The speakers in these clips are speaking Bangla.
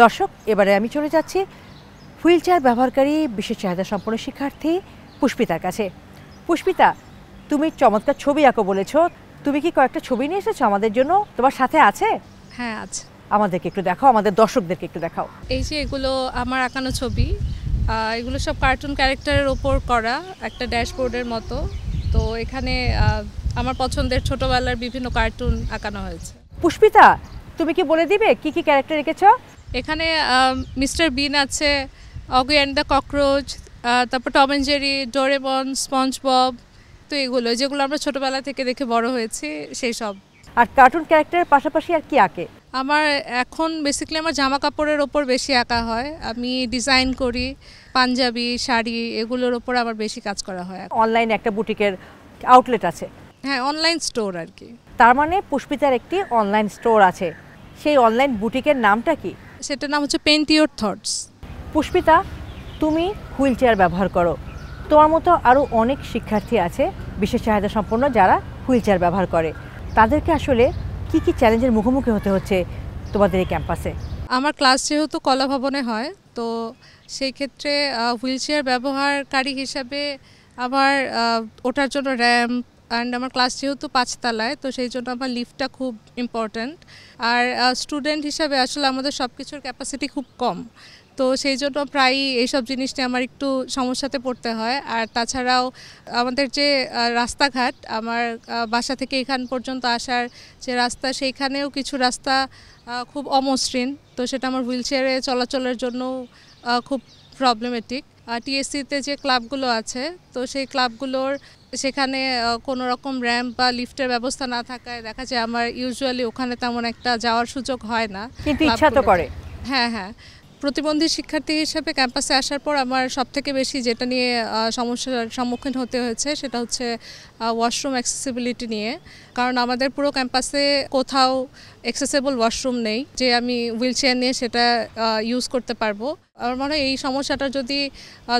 দর্শক, এবারে আমি চলে যাচ্ছি হুইল চেয়ার ব্যবহারকারী বিশেষ চাহিদা সম্পন্ন শিক্ষার্থী পুষ্পিতার কাছে। পুষ্পিতা, তুমি চমৎকার ছবি আঁকো বলেছো, তুমি কি কয়েকটা ছবি নিয়ে এসেছো আমাদের জন্য? তোমার সাথে আছে? হ্যাঁ আছে। আমাদেরকে একটু দেখাও, আমাদের দর্শকদেরকে একটু দেখাও। এই যে এগুলো আমার আঁকানো ছবি, এগুলো সব কার্টুন ক্যারেক্টারের ওপর করা একটা ড্যাশবোর্ডের মতো। তো এখানে আমার পছন্দের ছোটবেলার বিভিন্ন কার্টুন আঁকানো হয়েছে। পুষ্পিতা, তুমি কি বলে দিবে কি কি ক্যারেক্টার রেখেছো? এখানে মিস্টার বিন আছে, অগি অ্যান্ড দ্য ককরোচ, তারপর Tom and Jerry, Doraemon, sponge Bob. তো এগুলো যেগুলো আমরা ছোটবেলা থেকে দেখে বড় হয়েছি সেই সব। আর কার্টুন ক্যারেক্টারের পাশাপাশি আর কি আঁকে? আমার এখন বেসিক্যালি আমার জামা কাপড়ের ওপর বেশি আঁকা হয়। আমি ডিজাইন করি, পাঞ্জাবি, শাড়ি এগুলোর ওপর আমার বেশি কাজ করা হয়। অনলাইনে একটা বুটিকের আউটলেট আছে? হ্যাঁ, অনলাইন স্টোর আর কি। তার মানে পুষ্পিতার একটি অনলাইন স্টোর আছে, সেই অনলাইন বুটিকের নামটা কি? সেটার নাম হচ্ছে পেইন্ট ইওর থটস। পুষ্পিতা, তুমি হুইল চেয়ার ব্যবহার করো, তোমার মতো আরও অনেক শিক্ষার্থী আছে বিশেষ চাহিদা সম্পন্ন যারা হুইল চেয়ার ব্যবহার করে। তাদেরকে আসলে কি কি চ্যালেঞ্জের মুখোমুখি হতে হচ্ছে তোমাদের এই ক্যাম্পাসে? আমার ক্লাস যেহেতু কলা ভবনে হয়, তো সেই ক্ষেত্রে হুইল চেয়ার ব্যবহারকারী হিসাবে আমার ওঠার জন্য র্যাম্প, অ্যান্ড আমার ক্লাস যেহেতু 5 তলায়, তো সেই জন্য আমার লিফটটা খুব ইম্পর্ট্যান্ট। আর স্টুডেন্ট হিসাবে আসলে আমাদের সব কিছুর ক্যাপাসিটি খুব কম, তো সেই জন্য প্রায়ই এইসব জিনিস নিয়ে আমার একটু সমস্যাতে পড়তে হয়। আর তাছাড়াও আমাদের যে রাস্তাঘাট, আমার বাসা থেকে এখান পর্যন্ত আসার যে রাস্তা, সেইখানেও কিছু রাস্তা খুব অমসৃণ, তো সেটা আমার হুইল চেয়ারে চলাচলের জন্য খুব প্রবলেমেটিক। টিএসসিতে যে ক্লাবগুলো আছে, তো সেই ক্লাবগুলোর সেখানে কোনো রকম র্যাম্প বা লিফটের ব্যবস্থা না থাকায় দেখা যায় আমার ইউজুয়ালি ওখানে তেমন একটা যাওয়ার সুযোগ হয় না। কিন্তু ইচ্ছা তো করে। হ্যাঁ হ্যাঁ, প্রতিবন্ধী শিক্ষার্থী হিসেবে ক্যাম্পাসে আসার পর আমার সবথেকে বেশি যেটা নিয়ে সমস্যার সম্মুখীন হতে হয়েছে সেটা হচ্ছে ওয়াশরুম অ্যাক্সেসিবিলিটি নিয়ে। কারণ আমাদের পুরো ক্যাম্পাসে কোথাও অ্যাক্সেসেবল ওয়াশরুম নেই যে আমি হুইল চেয়ার নিয়ে সেটা ইউজ করতে পারবো। আমার মনে হয় এই সমস্যাটা যদি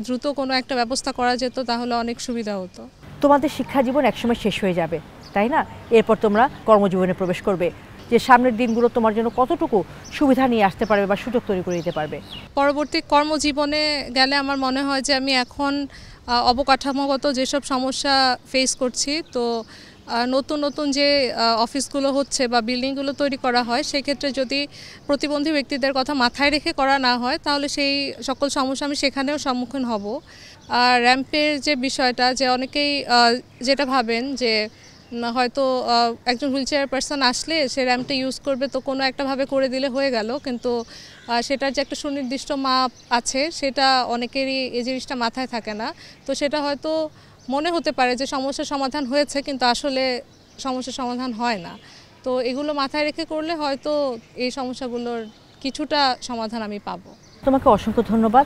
দ্রুত কোনো একটা ব্যবস্থা করা যেত তাহলে অনেক সুবিধা হতো। তোমাদের শিক্ষা জীবন একসময় শেষ হয়ে যাবে, তাই না? এরপর তোমরা কর্মজীবনে প্রবেশ করবে, যে সামনের দিনগুলো তোমার জন্য কতটুকু সুবিধা নিয়ে আসতে পারবে বা সুযোগ তৈরি করে দিতে পারবে। পরবর্তী কর্মজীবনে গেলে আমার মনে হয় যে আমি এখন অবকাঠামোগত যেসব সমস্যা ফেস করছি, তো নতুন নতুন যে অফিসগুলো হচ্ছে বা বিল্ডিংগুলো তৈরি করা হয়, সেক্ষেত্রে যদি প্রতিবন্ধী ব্যক্তিদের কথা মাথায় রেখে করা না হয় তাহলে সেই সকল সমস্যা আমি সেখানেও সম্মুখীন হব। আর র্যাম্পের যে বিষয়টা, যে অনেকেই যেটা ভাবেন যে হয়তো একজন হুইল চেয়ার পারসন আসলে সে র্যাম্পটা ইউজ করবে, তো কোনো একটাভাবে করে দিলে হয়ে গেল, কিন্তু সেটার যে একটা সুনির্দিষ্ট মাপ আছে সেটা অনেকেরই এই জিনিসটা মাথায় থাকে না। তো সেটা হয়তো মনে হতে পারে যে সমস্যার সমাধান হয়েছে, কিন্তু আসলে সমস্যার সমাধান হয় না। তো এগুলো মাথায় রেখে করলে হয়তো এই সমস্যাগুলোর কিছুটা সমাধান আমি পাবো। তোমাকে অসংখ্য ধন্যবাদ।